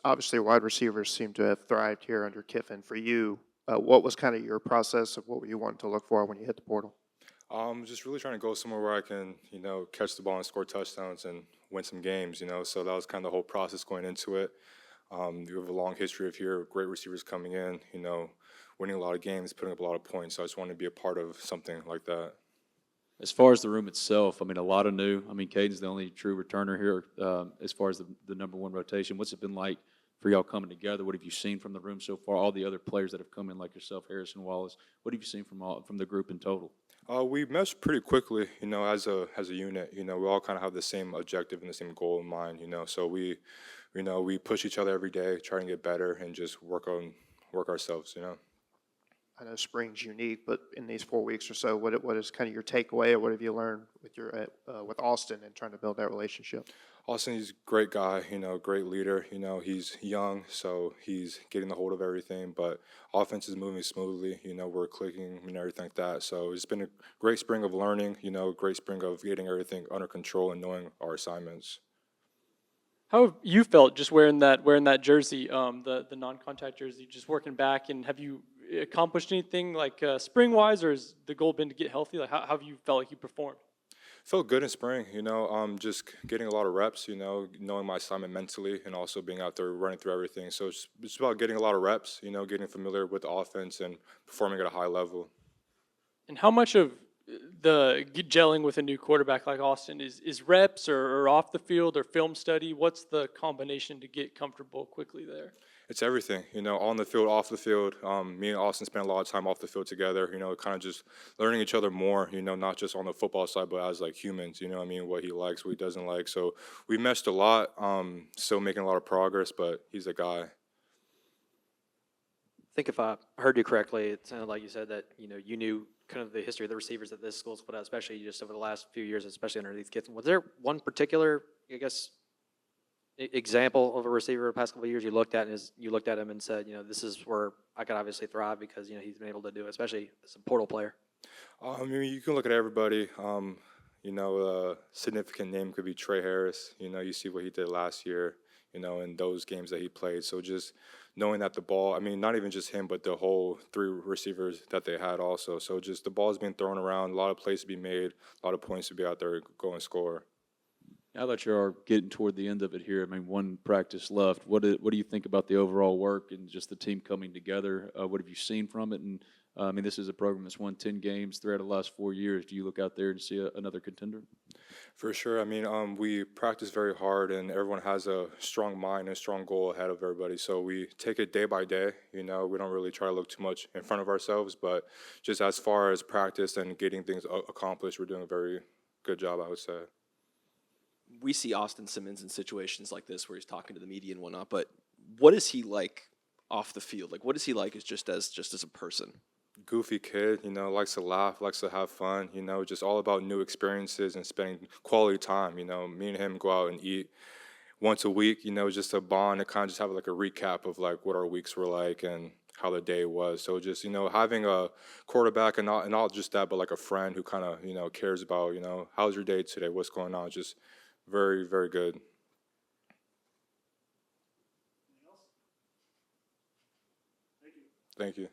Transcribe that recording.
Obviously, wide receivers seem to have thrived here under Kiffin. For you, what was kind of your process of what were you wanting to look for when you hit the portal? Just really trying to go somewhere where I can, catch the ball and score touchdowns and win some games, So that was kind of the whole process going into it. You have a long history of here, great receivers coming in, winning a lot of games, putting up a lot of points. So I just wanted to be a part of something like that. As far as the room itself, I mean, a lot of new. I mean, Caden's the only true returner here as far as the number one rotation. What's it been like for y'all coming together? What have you seen from the room so far? All the other players that have come in, like yourself, Harrison Wallace. What have you seen from the group in total? We meshed pretty quickly, as a unit. We all kind of have the same objective and the same goal in mind. So we push each other every day, try and get better, and just work ourselves. I know spring's unique, but in these 4 weeks or so, what is kind of your takeaway, or what have you learned with with Austin and trying to build that relationship? Austin, he's a great guy, great leader. He's young, so he's getting the hold of everything. But offense is moving smoothly. We're clicking and everything like that. So it's been a great spring of learning. Great spring of getting everything under control and knowing our assignments. How have you felt just wearing that jersey, the non-contact jersey, just working back? And have you accomplished anything like spring-wise, or has the goal been to get healthy? Like how have you felt like you performed? Felt good in spring, just getting a lot of reps, knowing my assignment mentally and also being out there running through everything. So it's about getting a lot of reps, getting familiar with the offense and performing at a high level. And how much of the gelling with a new quarterback like Austin is reps or off the field or film study? What's the combination to get comfortable quickly there? It's everything, on the field, off the field. Me and Austin spent a lot of time off the field together, kind of just learning each other more, not just on the football side, but as like humans, what he likes, what he doesn't like. So we meshed a lot, still making a lot of progress, but he's a guy. I think if I heard you correctly, it sounded like you said that you knew kind of the history of the receivers that this school's put out, especially just over the last few years, especially under these kids. Was there one particular, I guess, example of a receiver the past couple of years you looked at him and said, this is where I could obviously thrive because he's been able to do it, especially as a portal player? You can look at everybody. A significant name could be Trey Harris. You see what he did last year, in those games that he played. So just knowing that the ball, not even just him, but the whole three receivers that they had also. So just the ball's being thrown around, a lot of plays to be made, a lot of points to be out there, go and score. Now that you're getting toward the end of it here, one practice left. What do you think about the overall work and just the team coming together? What have you seen from it? And this is a program that's won 10 games throughout the last 4 years. Do you look out there and see another contender? For sure. We practice very hard, and everyone has a strong mind and a strong goal ahead of everybody. So we take it day by day. We don't really try to look too much in front of ourselves, but just as far as practice and getting things accomplished, we're doing a very good job, I would say. We see Austin Simmons in situations like this where he's talking to the media and whatnot, but what is he like off the field? Like, what is he like as just as a person? Goofy kid, likes to laugh, likes to have fun, just all about new experiences and spending quality time. Me and him go out and eat once a week, just a bond and kind of just have like a recap of like what our weeks were like and how the day was. So just, having a quarterback and not just that, but like a friend who kind of, cares about, how's your day today? What's going on? Just very, very good. Thank you.